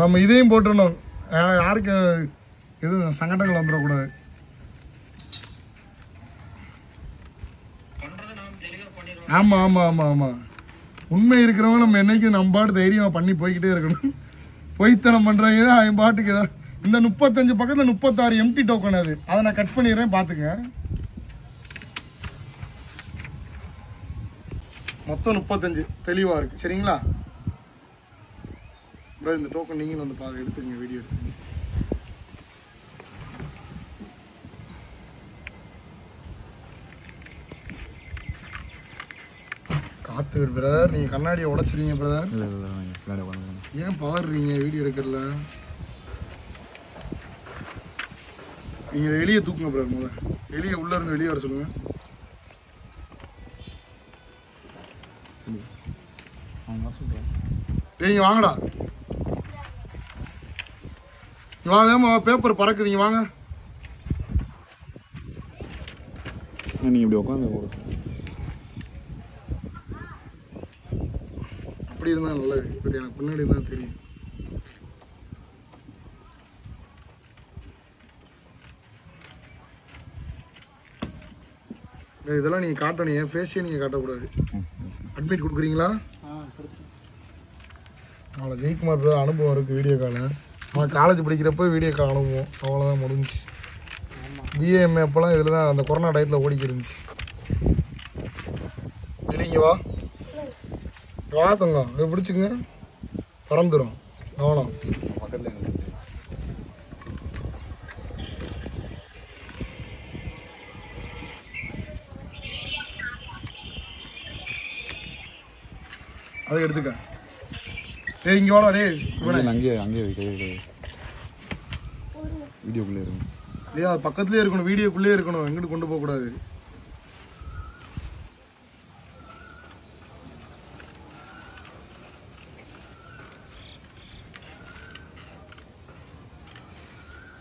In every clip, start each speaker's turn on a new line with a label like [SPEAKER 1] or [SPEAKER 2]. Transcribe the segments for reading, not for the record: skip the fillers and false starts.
[SPEAKER 1] நம்ம இதையும் போட்டுருந்தோம், யாருக்கு எதுவும் சங்கடங்கள் வந்துடக்கூடாது. ஆமாம் ஆமாம் ஆமாம் ஆமாம், உண்மை இருக்கிறவங்க நம்ம என்னைக்கு நம்ம பாட்டு தைரியமாக பண்ணி போய்கிட்டே இருக்கணும். பொய்த்தனம் பண்ணுறவங்க தான் அவன் பாட்டுக்கு ஏதாவது. இந்த 35 பக்கத்தில் 36 எம்டி டோக்கன் அது, அதை நான் கட் பண்ணிடுறேன் பார்த்துங்க. மொத்தம் 35 தெளிவாக இருக்குது. சரிங்களா? இந்த டோக்கன் நீங்களும் வந்து பார்க்க எடுத்துங்க, வீடியோ எடுத்துங்க. காத்து பிரதர், நீங்கள் கண்ணாடியை உடச்சிருவீங்க பிரதர். ஏன் பாடுறீங்க வீடியோ எடுக்கிறல? நீங்கள் வெளியே தூக்குங்க பிரதர். முதல்ல வெளியே உள்ளே இருந்து வெளியே வர சொல்லுங்கள். நீங்கள் வாங்கடா, வாங்க, பேப்பர் பறக்குதுங்க, வாங்க.
[SPEAKER 2] நீங்கள் இப்படி உட்காந்து
[SPEAKER 1] அப்படி இருந்தால் நல்லது. இப்போ எனக்கு பின்னாடி தான் தெரியும். இதெல்லாம் நீங்கள் காட்டணும், என் ஃபேஸே நீங்கள் காட்டக்கூடாது. அட்மிட் கொடுக்குறீங்களா? அவ்வளோ ஜெயக்குமார் பிரதர் அனுபவம் இருக்குது வீடியோ கால். அவன் காலேஜ் படிக்கிறப்போ வீடியோ கால் அனுபவம் அவ்வளோதான் முடிஞ்சிச்சு. பிஏஎம்ஏ அப்போலாம் இதில் தான் அந்த கொரோனா டயத்தில் ஓடிக்கி இருந்துச்சு. இல்லைங்க வா வா தங்கம், இதை பிடிச்சிங்க, பறந்துடும். கவனம்.
[SPEAKER 2] பக்கத்தில்
[SPEAKER 1] அதை எடுத்துக்க. ஏய் இங்கே வாடா. டேய்
[SPEAKER 2] அங்கேயே வீடியோக்குள்ளே இருக்கும்.
[SPEAKER 1] இல்லையா, பக்கத்துலேயே இருக்கணும், வீடியோக்குள்ளேயே இருக்கணும், எங்கிட்டு கொண்டு போகக்கூடாது.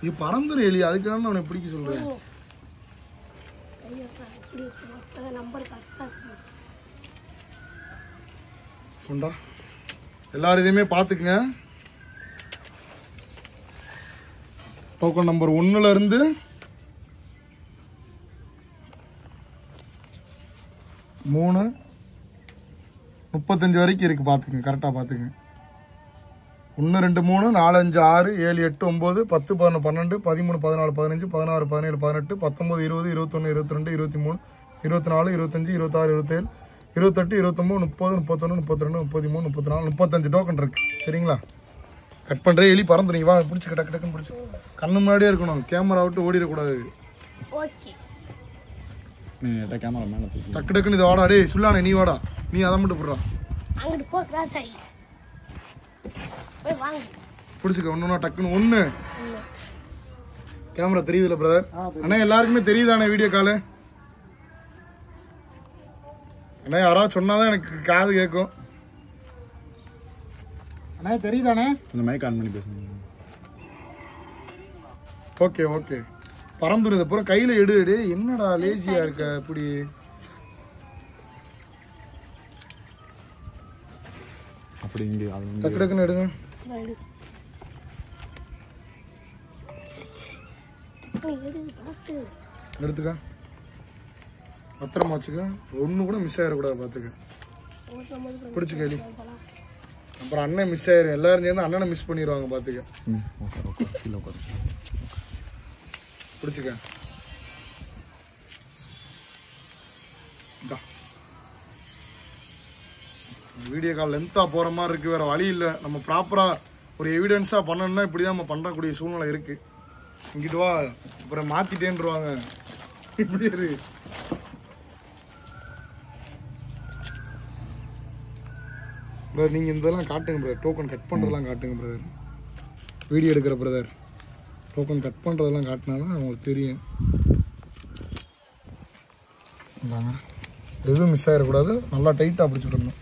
[SPEAKER 1] நீ பறந்துரு எலி, அதுக்காக நான் அவனை பிடிக்க சொல்கிறேன். கொண்டா, எல்லாரும் இதையுமே பார்த்துக்குங்க. டோக்கன் நம்பர் 1ல இருந்து 3 35 வரைக்கும் இருக்குது. பார்த்துக்குங்க, கரெக்டாக பார்த்துக்குங்க. 1 2 3 4 5 6 7 8 9 10 11 12 13 14 15 16 17 18 19 20 21 22 23 24 25 26 27 28 29 30 31 32 33 34 35 டோக்கன் இருக்கு. சரிங்களா? கட் பண்ணுறேன். எலி பறந்துடுங்க. வா, பிடிச்சி டக்கு டக்குன்னு பிடிச்சி. கண்ணு முன்னாடியே இருக்கணும், கேமரா விட்டு ஓடிடக்கூடாது.
[SPEAKER 2] கேமரா மேலே
[SPEAKER 1] டக்கு டக்குன்னு இதை வாடா. டேய் சொல்லானே, நீ வாடா, நீ அதை மட்டும் போடுறா. பிடிச்சிக்க ஒன்றுனா டக்குன்னு. 1 கேமரா தெரியுதுல்ல பிரதர்? அண்ணா எல்லாருக்குமே தெரியுதானே வீடியோ காலு? அண்ணா யாராவது சொன்னாதான் எனக்கு காது கேட்கும். அண்ணா தெரியுதானே?
[SPEAKER 2] இந்த மைக் ஆன் பண்ணி பேசுங்க.
[SPEAKER 1] Okay okay. பறந்துருது பூரா கையில் எடு. என்னடா லேசியா இருக்க இப்படி?
[SPEAKER 2] அப்படி இங்கே
[SPEAKER 1] டக்கு டக்குன்னு எடுங்க. எடுத்துக்க, பத்திரமா வச்சுக்க. ஒன்று கூட மிஸ் ஆகிடக்கூடாது பார்த்துக்க. பிடிச்சிக்க எலி. அப்புறம் அண்ணன் மிஸ் ஆயிரும், எல்லாரும் சேர்ந்து அண்ணனை மிஸ் பண்ணிடுவாங்க பார்த்துக்க. பிடிச்சிக்க. வீடியோ கால் லென்த்தாக போகிற மாதிரி இருக்குது, வேறு வழி இல்லை. நம்ம ப்ராப்பராக ஒரு எவிடன்ஸாக பண்ணணும்னா இப்படி தான் நம்ம பண்ணக்கூடிய சூழ்நிலை இருக்குது. இங்கிட்டு வா, அப்புறம் மாற்றிட்டேன்ருவாங்க. இப்படி இருக்கு. பிரதர் நீங்கள் இதெல்லாம் காட்டுங்க பிரதர். டோக்கன் கட் பண்ணுறதெல்லாம் காட்டுங்க பிரதர். வீடியோ எடுக்கிற பிரதர் டோக்கன் கட் பண்ணுறதெல்லாம் காட்டினா தான் அவங்களுக்கு தெரியும். இந்தாங்க, எதுவும் மிஸ் ஆகிடக்கூடாது. நல்லா டைட்டாக பிடிச்சிடணும்.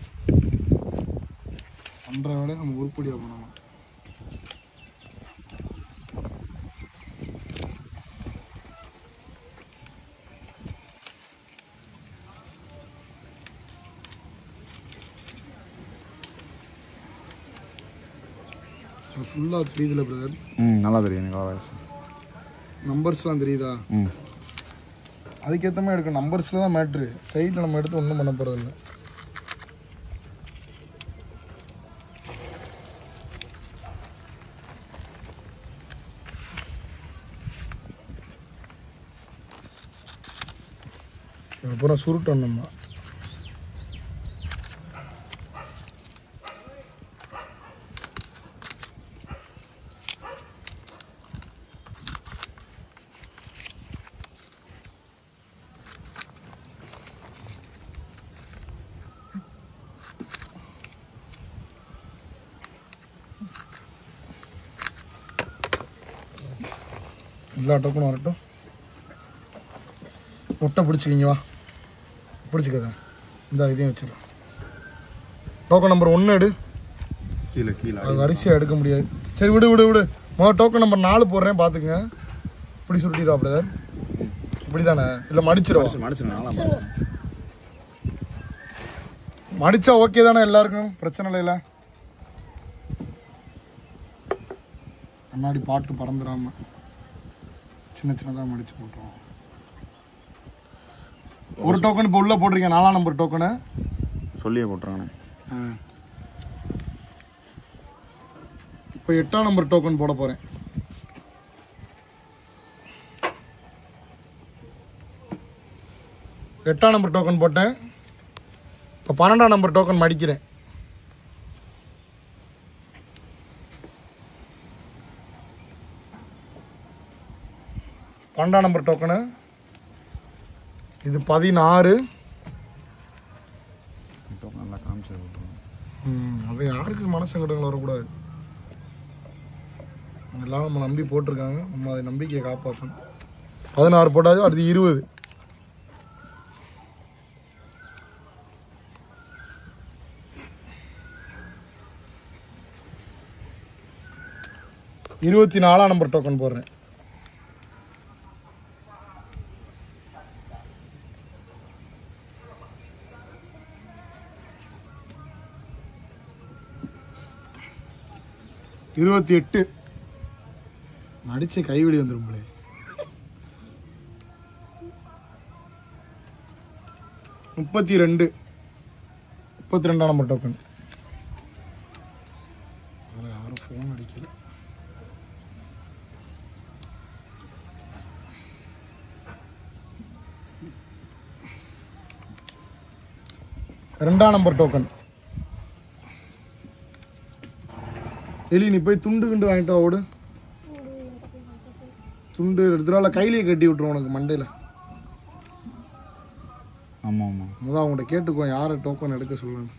[SPEAKER 1] பண்ணுற வேலையை நம்ம உருப்படியாக பண்ணணும். ஃபுல்லாக தெரியுதுல பிரதர்?
[SPEAKER 2] நல்லா தெரியும் எனக்கு வாய்ஸ்.
[SPEAKER 1] நம்பர்ஸ்லாம் தெரியுதா? அதுக்கேற்ற மாதிரி எடுக்கும். நம்பர்ஸில் தான் மேட்ரு. சைடில் நம்ம எடுத்து ஒன்றும் பண்ண போகிறதில்ல. அப்புறம் சுருட்டோம் நம்ம. எல்லா டோக்கனும் வரட்டும். ஒட்டை பிடிச்சிக்கிங்க. வா பிடிச்சிக்கதா. இந்த இதையும் வச்சிடலாம். டோக்கன் நம்பர் 1 எடு.
[SPEAKER 2] கீழே கீழே
[SPEAKER 1] அது வரிசையாக எடுக்க முடியாது. சரி விடு விடு விடு. டோக்கன் நம்பர் 4 போடுறேன் பார்த்துக்குங்க. இப்படி சுருட்டிடுவா பிரதர். இப்படி தானே? இல்லை மடிச்சிடும். மடிச்சா ஓகே தானே? எல்லாருக்கும் பிரச்சனை இல்லை. கண்ணாடி பாட்டு பறந்துடாம சின்ன சின்னதாக மடிச்சு போட்டுருவோம். ஒரு டோக்கன் இப்போ உள்ள போட்டிருக்கேன். 4ஆம் நம்பர் டோக்கனு
[SPEAKER 2] சொல்லியே போட்டுறானே.
[SPEAKER 1] இப்போ 8ஆம் நம்பர் டோக்கன் போட போகிறேன். எட்டாம் நம்பர் டோக்கன் போட்டேன். இப்போ 12ஆம் நம்பர் டோக்கன் மடிக்கிறேன். பன்னெண்டாம் நம்பர் டோக்கனு இது 16.
[SPEAKER 2] நல்லா காமிச்சு.
[SPEAKER 1] அது யாருக்கு மனசங்கடங்கள் வரக்கூடாது. எல்லாம் நம்ம நம்பி போட்டிருக்காங்க. நம்ம அதை நம்பிக்கையை காப்பாற்றணும். 16 போட்டாச்சு. அடுத்து 20. இருபத்தி 4ஆம் நம்பர் டோக்கன் போடுறேன். இருபத்தி 8 நடிச்ச கைவிடி வந்துரும்லே. 32 32ஆம் நம்பர் டோக்கன். யாரும் ஃபோன் அடிக்கல. ரெண்டாம் நம்பர் டோக்கன். எலி நீ போய் துண்டு கிண்டு வாங்கிட்டா ஓடு. துண்டு எடுத்துடால கையிலேயே கட்டி விட்டுரும் உனக்கு மண்டையில்.
[SPEAKER 2] ஆமாம் ஆமாம்.
[SPEAKER 1] முதல் அவங்கள்ட்ட கேட்டுக்கோ யாரை டோக்கன் எடுக்க சொல்லணும்.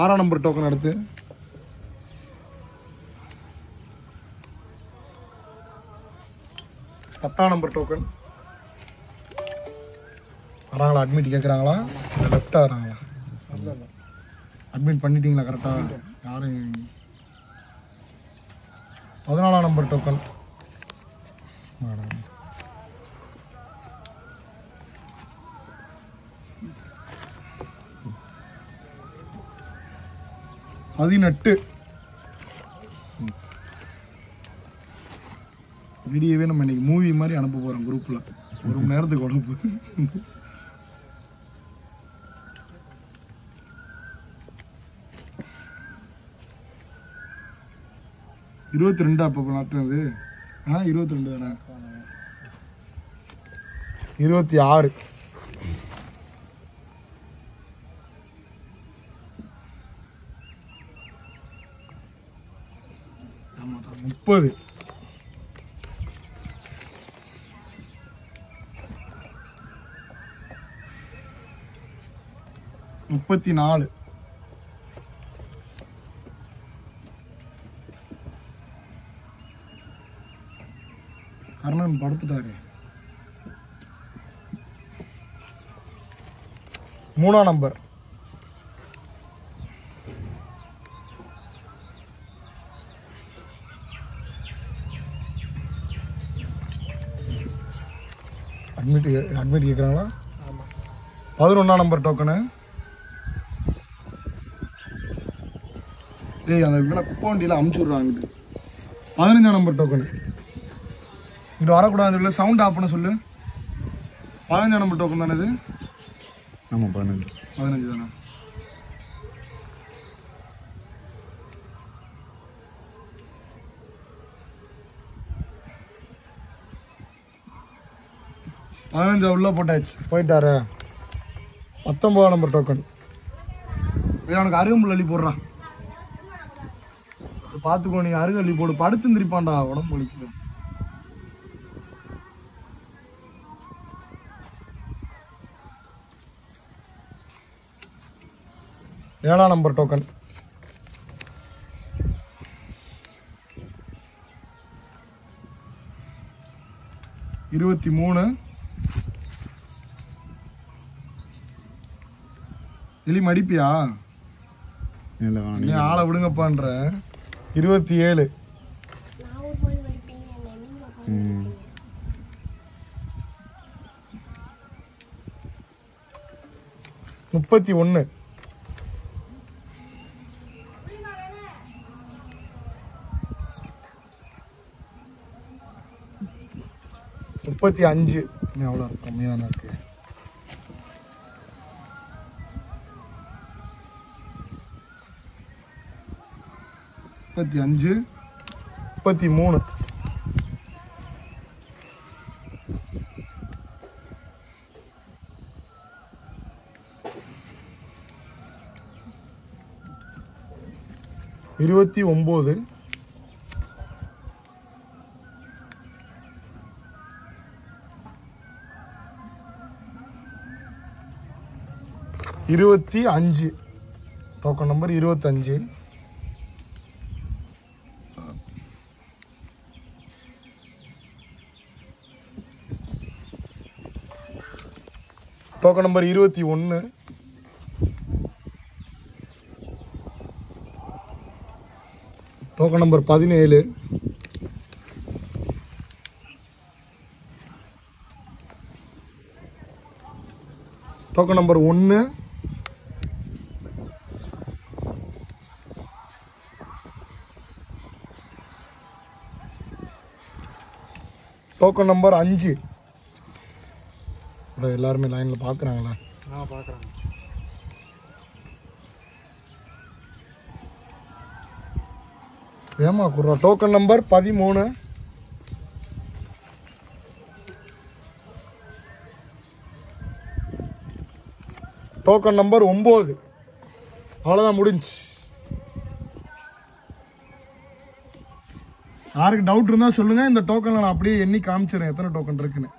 [SPEAKER 1] 6ஆம் நம்பர் டோக்கன் எடுத்து 10ஆம் நம்பர் டோக்கன். வராங்களா? அட்மிட் கேட்குறாங்களா? லெஃப்டாக வராங்களா? அட்மிட் பண்ணிட்டீங்களா கரெக்டாக? யாரும் 14ஆம் நம்பர் டோக்கன். பதினெட்டு. வீடியோவே நம்ம இன்னைக்கு மூவி மாதிரி அனுப்ப போகிறோம் குரூப்பில். 1 மணி நேரத்துக்கு உடம்பு. 22 அப்போ நாட்டுறது. 22 தானே? 26. 30. 34. கர்ணன் படுத்துட்டாரு. 3ஆம் நம்பர். அட்மிட் கேட்குறாங்களா? 11ஆம் நம்பர் டோக்கனு. டேய் அந்த இவனை குப்பை வண்டியில் அமுச்சு விட்றாங்க. 15ஆம் நம்பர் டோக்கன் இங்கே வரக்கூடாது இல்லை, சவுண்ட் ஆஃப் பண்ண சொல்லு. 15ஆம் நம்பர் டோக்கன் தானே இது?
[SPEAKER 2] ஆமாம் 15
[SPEAKER 1] தானே? உள்ள போட்டாச்சு, போயிட்டாரு. 19ஆம் நம்பர் டோக்கன் அவனுக்கு அருகம்புல் அள்ளி போடுறான். பார்த்துக்கோ, நீ அருகு அள்ளி போடு. படுத்து திரிப்பான்டா, உடம்பு வலிக்குது. ஏழாம் நம்பர் டோக்கன் 23. எலி மடிப்பியா? நீ ஆளை விடுங்கப்பான்ற. 27. 31. 35. எவ்வளோ இருக்கு? கம்மியாக தானே இருக்கு. 35. 33. 29. 25. Token number 25. Token number 21. Token number 17. Token number 1. Token number 5. எல்லாருமே லைனில் பார்க்குறாங்களா? பார்க்குறாங்க. ஏமா குர்ரா. Token number 13. Token number 9. அவ்வளோதான், முடிஞ்சு. யாருக்கு டவுட் இருந்தால் சொல்லுங்கள். இந்த டோக்கனில் நான் அப்படியே எண்ணி காமிச்சிடுறேன் எத்தனை டோக்கன் இருக்குன்னு.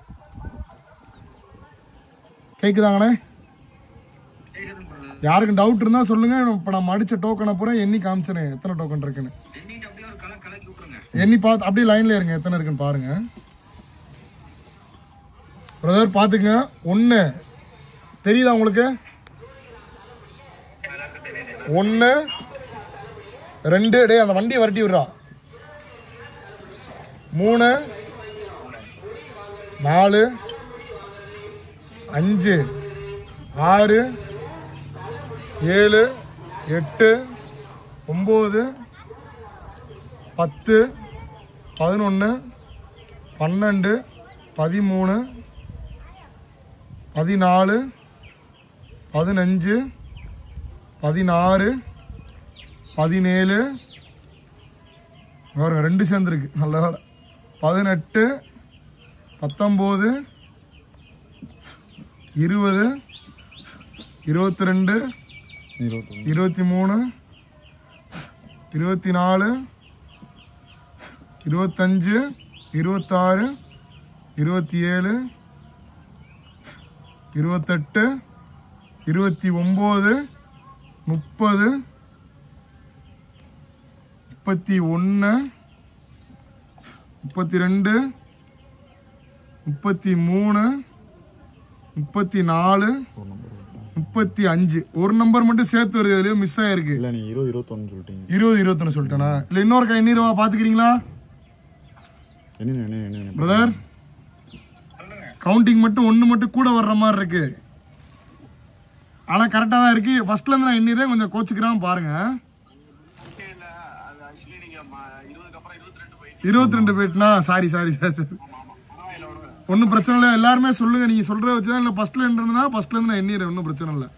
[SPEAKER 1] கேட்குதாங்கண்ணே? யாருக்கு டவுட் இருந்தால் சொல்லுங்கள். இப்போ நான் மடித்த டோக்கனை பூரா எண்ணி காமிச்சிடுறேன் எத்தனை டோக்கன் இருக்குன்னு. எண்ணி பார்த்து அப்படியே லைனில் இருங்க, எத்தனை இருக்குன்னு பாருங்கள். பிரதர் பார்த்துங்க. 1 தெரியுதா உங்களுக்கு? 1 2. டே அந்த வண்டியை வரட்டி விடுறா. 3 4 5 6 7 8 9 10 11 12 13 14 15 16 17 2 சேர்ந்துருக்கு. நல்ல வேலை. 18 19 20 22 23 24 25 26 27 28 29 30 31 32 33 34 35. ஒரு நம்பர் மட்டும் சேர்த்து வருது, எதுலயோ மிஸ் ஆயிருக்கு.
[SPEAKER 2] இல்ல நீங்க 20 21 சொல்லிட்டீங்க.
[SPEAKER 1] 20 21 சொல்லிட்டேனா? இல்ல இன்னொரு கை எண்ணிரவா பாத்துக்கிறீங்களா பிரதர்? கவுண்டிங் மட்டும் 1 மட்டும் கூட வர்ற மாதிரி இருக்கு. ஆனா கரெக்டா தான் இருக்கு. ஃபர்ஸ்ட்ல இருந்து நான் எண்ணிறேன், கொஞ்சம் கோச்சுக்கிறாம பாருங்க. 22 போயிட்டுனா சாரி ஒன்றும் பிரச்சனை இல்லை. எல்லாருமே சொல்லுங்க, நீங்க சொல்றத வச்சுதான். இல்லை ஃபர்ஸ்ட்ல இருந்தா ஃபர்ஸ்ட்ல இருந்து நான் எண்ணிடுறேன், ஒன்றும் பிரச்சனை இல்லை.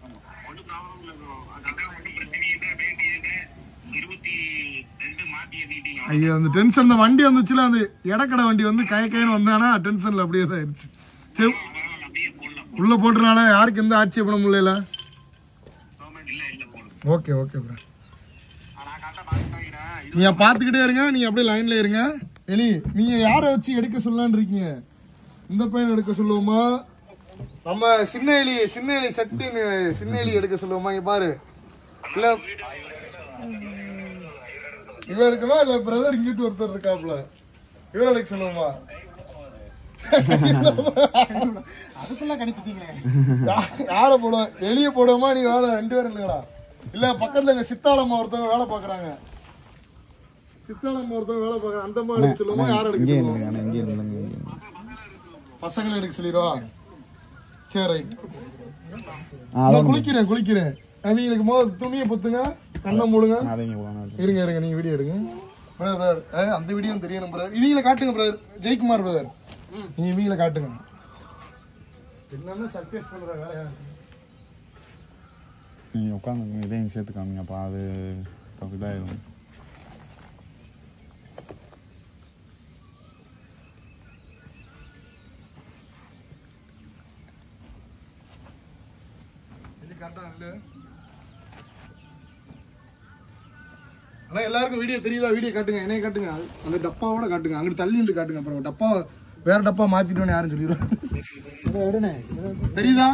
[SPEAKER 1] ஐயோ அந்த டென்ஷன், அந்த வண்டி வந்துச்சுல, அந்த இடக்கடை வண்டி வந்து கைன்னு வந்தானா டென்ஷன்ல அப்படியே தான் ஆயிடுச்சு. சரி உள்ள போட்டுறனால யாருக்கு எந்த ஆட்சேபணம் முடியல. ஓகே ஓகே ப்ரோ, நீங்க பாத்துக்கிட்டே இருங்க, நீங்க அப்படியே லைன்ல இருங்க. எலி நீங்க யாரை வச்சு எடுக்க சொல்லலான்னு இருக்கீங்க? இந்த பையன் எடுக்க சொல்லுவோமா, நம்ம சின்ன எலி செட்டு சின்ன எலி எடுக்க சொல்லுவோமா? இங்க பாரு, இல்ல இவன் இருக்கணும், இல்ல பிரதர் இங்கிட்டு ஒருத்தர் இருக்காப்ல, இவன் எடுக்க சொல்லுவோமா? அதுக்குள்ள கணிச்சிட்டீங்க. யார போடுவோம்? எலிய போடுவோமா? நீ வேலை 2 பேரும் இல்லைங்களா? இல்ல பக்கத்துல எங்க சித்தாளம்மா ஒருத்தவங்க வேலை பாக்குறாங்க, சித்தாளம்மா ஒருத்தவங்க வேலை பாக்குறாங்க, அந்த மாதிரி எடுக்க சொல்லுவோமா? யார எடுக்க சொல்லுவோம்? பசங்களை எடுக்க சொல்லிடுவா. சரி ரைட், நான் குளிக்கிறேன். நீங்களுக்கு முதல்ல துணியை பொத்துங்க, கண்ணை மூடுங்க. இருங்க நீங்க வீடியோ எடுங்க. அந்த வீடியோ தெரியணும் பிரதர். இவங்களை காட்டுங்க பிரதர், ஜெயக்குமார் பிரதர், நீங்க இவங்களை காட்டுங்க. என்னன்னு சர்ப்ரைஸ் பண்ற வேலையா?
[SPEAKER 2] நீங்க உட்காந்து இதையும் சேர்த்து காமிங்கப்பா, அது இதாயிடும்.
[SPEAKER 1] ஆனா எல்லாருக்கும் வீடியோ தெரியுதா? வீடியோ காட்டுங்க, என்னைய காட்டுங்க, அந்த டப்பாவோட காட்டுங்க, அங்கிட்டு தள்ளி இருந்து காட்டுங்க. அப்புறம் டப்பா வேற டப்பா மாத்திட்டோன்னு யாரும் சொல்லிடுவோம். தெரியுதா?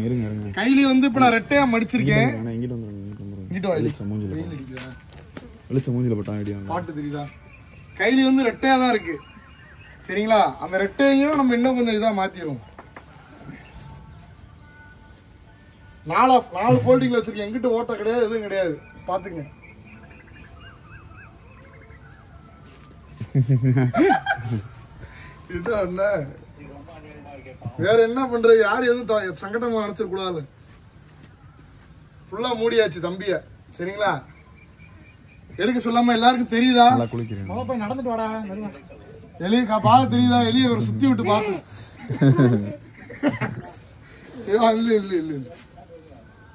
[SPEAKER 2] இருங்க
[SPEAKER 1] கையில வந்து இப்ப நான் ரெட்டையா மடிச்சிருக்கேன். பாட்டு தெரியுதா? கையில வந்து ரெட்டையா தான் இருக்கு, சரிங்களா? அந்த ரெட்டையும் நம்ம இன்னும் கொஞ்சம் இதா மாத்திடுவோம். 4 ஃபோல்டிங்ல வச்சிருக்கேன், எங்கிட்ட ஓட்ட கிடையாது, எதுவும் கிடையாது, பாத்துங்க. என்ன வேற என்ன பண்றது? யாரும் எதுவும் சங்கடமா நினைச்சிட கூடாது. ஃபுல்லா மூடியாச்சு தம்பிய, சரிங்களா? எடுக்க சொல்லாம எல்லாருக்கும் தெரியுதா? நடந்துட்டு வாடா. எலிய பாத தெரியுதா? எலிய ஒரு சுத்தி விட்டு பாத்து.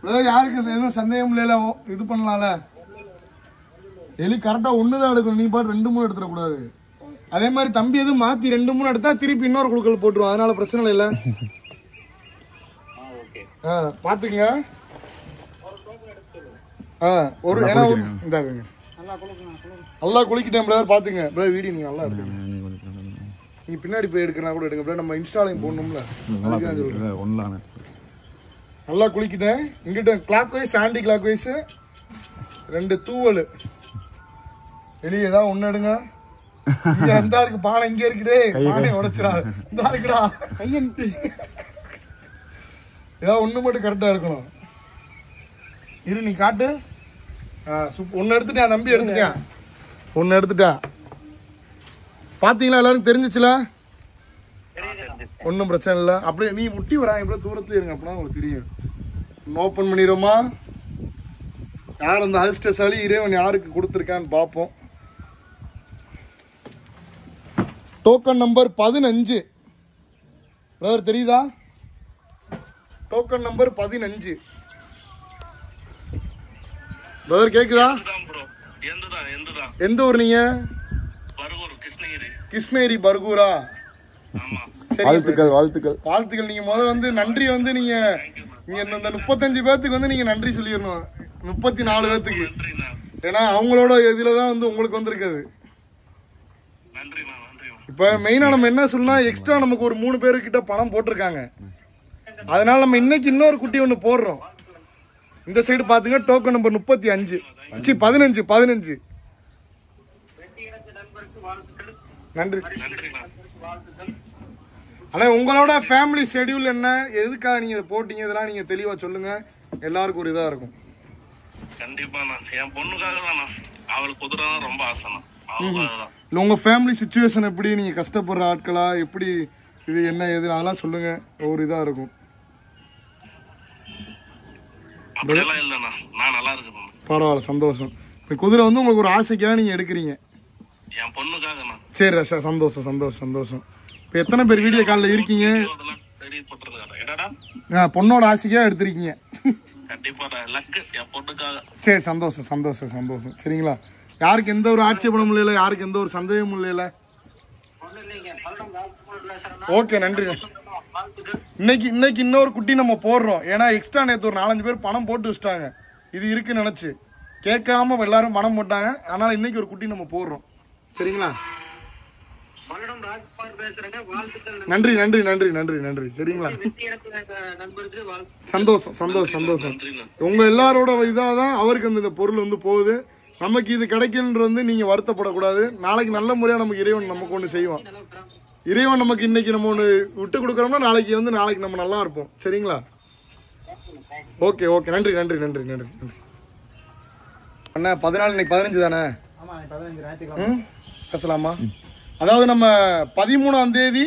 [SPEAKER 1] இல்ல யாருக்கு எதுவும் சந்தேகம் இல்ல, இது பண்ணலாம்ல. எலி கரெக்டா ஒண்ணுதான் எடுக்கணும், நீ பாட்டு 2 3 எடுத்துட கூடாது. அதே மாதிரி தம்பி எதுவும் மாத்தி 2 3 எடுத்தா திருப்பி இன்னொரு குழுக்கள் போட்டுருவோம், அதனால பிரச்சனை இல்ல. பாத்துக்குங்க. ஒரு நல்லா குளிக்கிட்டேன் பிரதர், பாத்துங்க பிரதர். வீடியோ நீங்க நல்லா எடுத்துங்க, நீங்க பின்னாடி போய் எடுக்கிறா கூட எடுங்க பிரதர், நம்ம இன்ஸ்டாலையும் போடணும்ல. நல்லா குளிக்கிட்டேன். இங்கிட்ட clockwise anticlockwise 2 தூவல். வெளியே ஏதாவது ஒண்ணு எடுங்க. இங்க இருக்கு பானை, இங்க இருக்குடே, பானை உடைச்சிடா. இந்த இருக்குடா கையன், ஏதாவது ஒண்ணு மட்டும் கரெக்டா இருக்கணும். இரு நீ காட்டு. ஒன்னு எடுத்துட்டேன் தம்பி, எடுத்துட்டேன். ஒன்னு எடுத்துட்டேன். பாத்தீங்களா? எல்லாரும் தெரிஞ்சிச்சுல? ஒன்னும் பிரச்சனை இல்லை. அப்படியே நீ முட்டி வராங்க, இப்படி தூரத்துல இருங்க, அப்படின்னா உங்களுக்கு தெரியும். ஓப்பன் பண்ணிடுவோமா? யார் அந்த அதிர்ஷ்டசாலி இறைவன் யாருக்கு கொடுத்துருக்கான்னு பார்ப்போம். டோக்கன் நம்பர் 15 பிரதர், தெரியுதா? டோக்கன் நம்பர் 15 பிரதர், கேக்குதா? எந்த ஊர் நீங்க? கிருஷ்ணகிரி பர்கூரா? வாழ்த்துக்கள். நீங்க முதல்ல வந்து நன்றி வந்து நீங்க இந்த 35 பேர்த்துக்கு வந்து நீங்க நன்றி சொல்லிடணும். 34 பேர்த்துக்கு, ஏன்னா அவங்களோட இதுலதான் வந்து உங்களுக்கு வந்திருக்காது. இப்ப மெயினா நம்ம என்ன சொன்னா, எக்ஸ்ட்ரா நமக்கு ஒரு 3 பேருக்கிட்ட பணம் போட்டிருக்காங்க. அதனால நம்ம இன்னைக்கு இன்னொரு குட்டி ஒண்ணு போடுறோம். இந்த சைடு பாத்துங்க, டோக்கன் நம்பர் 35 15. நன்றி. ஆனா உங்களோட ஃபேமிலி ஷெட்யூல் என்ன, எதுக்காக நீங்க இதை போட்டீங்க, இதெல்லாம் நீங்க தெளிவா சொல்லுங்க, எல்லாருக்கும் ஒரு இதா இருக்கும்.
[SPEAKER 3] கண்டிப்பா என் பொண்ணுக்காக தான், அவளுக்கு குதிரை ரொம்ப ஆசை.
[SPEAKER 1] இல்ல உங்க ஃபேமிலி சிச்சுவேஷன் எப்படி, நீங்க கஷ்டப்படுற ஆட்களா எப்படி, இது என்ன எது அதெல்லாம் சொல்லுங்க, ஒரு இதா இருக்கும்.
[SPEAKER 3] அப்படியெல்லாம் இல்லண்ணா, நான் நல்லா இருக்கேன்.
[SPEAKER 1] பரவாயில்ல, சந்தோஷம். குதிரை வந்து உங்களுக்கு ஒரு ஆசைக்காக நீங்க எடுக்கிறீங்க.
[SPEAKER 3] என் பொண்ணுக்காகண்ணா.
[SPEAKER 1] சரி ரஷா, சந்தோஷம் சந்தோஷம் சந்தோஷம். இப்போ எத்தனை பேர் வீடியோ காலில் இருக்கீங்க?
[SPEAKER 3] அதெல்லாம் தெரியப்பட்டிருக்காரு. என்னடா
[SPEAKER 1] பொண்ணோட ஆசைக்காக எடுத்திருக்கீங்க.
[SPEAKER 3] கண்டிப்பா லக்கு என் பொண்ணுக்காக.
[SPEAKER 1] சரி, சந்தோஷம் சந்தோஷம் சந்தோஷம். சரிங்களா, யாருக்கு எந்த ஒரு ஆட்சேபணமும் இல்லையில, யாருக்கு எந்த ஒரு சந்தேகமும் இல்லையில. ஓகே, நன்றி. இன்னைக்கு இன்னொரு குட்டி நம்ம போடுறோம். ஏன்னா எக்ஸ்ட்ரா நேற்று ஒரு 4-5 பேர் பணம் போட்டு வச்சுட்டாங்க, இது இருக்குன்னு நினைச்சு கேட்காம எல்லாரும் பணம் போட்டாங்க. அதனால இன்னைக்கு ஒரு குட்டி நம்ம போடுறோம். சரிங்களா, நன்றி நன்றி நன்றி நன்றி நன்றி. சரிங்களா, சந்தோஷம் சந்தோஷம் சந்தோஷம். உங்க எல்லாரோட இதாதான் அவருக்கு அந்த பொருள் வந்து போகுது. நமக்கு இது கிடைக்குன்ற வந்து நீங்க வருத்தப்படக்கூடாது. நாளைக்கு நல்ல முறையா நமக்கு இறைவன் நமக்கு ஒண்ணு செய்வான். இறைவன் நமக்கு இன்னைக்கு நம்ம ஒண்ணு விட்டு கொடுக்கறோம்னா நாளைக்கு நம்ம நல்லா இருப்போம். சரிங்களா, ஓகே ஓகே, நன்றி நன்றி நன்றி நன்றி நன்றி. அண்ணா 14 இன்னைக்கு 15 தானே? பேசலாமா? அதாவது நம்ம 13ஆம் தேதி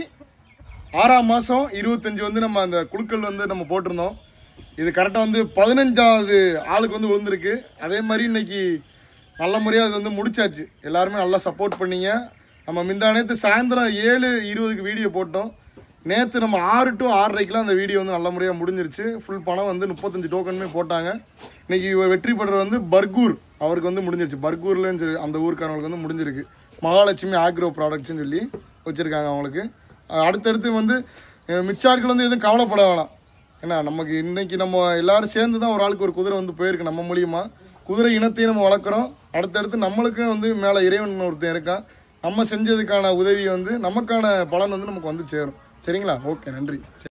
[SPEAKER 1] 6ஆம் மாதம் 25 வந்து நம்ம அந்த குழுக்கள் வந்து நம்ம போட்டிருந்தோம். இது கரெக்டாக வந்து 15வது ஆளுக்கு வந்து விழுந்திருக்கு. அதே மாதிரி இன்னைக்கு நல்ல முறையாக அது வந்து முடிச்சாச்சு. எல்லாருமே நல்லா சப்போர்ட் பண்ணீங்க. நம்ம நேற்று சாயந்தரம் 7:20க்கு வீடியோ போட்டோம். நேற்று நம்ம 6 to 6:30க்குலாம் அந்த வீடியோ வந்து நல்ல முறையாக முடிஞ்சிருச்சு. ஃபுல் பணம் வந்து 35 டோக்கனுமே போட்டாங்க. இன்னைக்கு வெற்றி பெற்ற வந்து பர்கூர் அவருக்கு வந்து முடிஞ்சிருச்சு. பர்கூர்லன்னு சொல்லி அந்த ஊருக்காரங்களுக்கு வந்து முடிஞ்சிருக்கு. மகாலட்சுமி ஆக்ரோ ப்ராடக்ட்ஸ்ன்னு சொல்லி வச்சுருக்காங்க அவங்களுக்கு. அடுத்தடுத்து வந்து மிச்சார்கள் வந்து எதுவும் கவலைப்பட வேணாம். ஏன்னா நமக்கு இன்னைக்கு நம்ம எல்லாரும் சேர்ந்து தான் ஒரு ஆளுக்கு ஒரு குதிரை வந்து போயிருக்கு நம்ம மூலியமா. குதிரை இனத்தையும் நம்ம வளர்க்குறோம். அடுத்தடுத்து நம்மளுக்கும் வந்து மேலே இறைவன் ஒருத்தன் இருக்கான். நம்ம செஞ்சதுக்கான உதவி வந்து நமக்கான பலன் வந்து நமக்கு வந்து சேரும். சரிங்களா, ஓகே, நன்றி.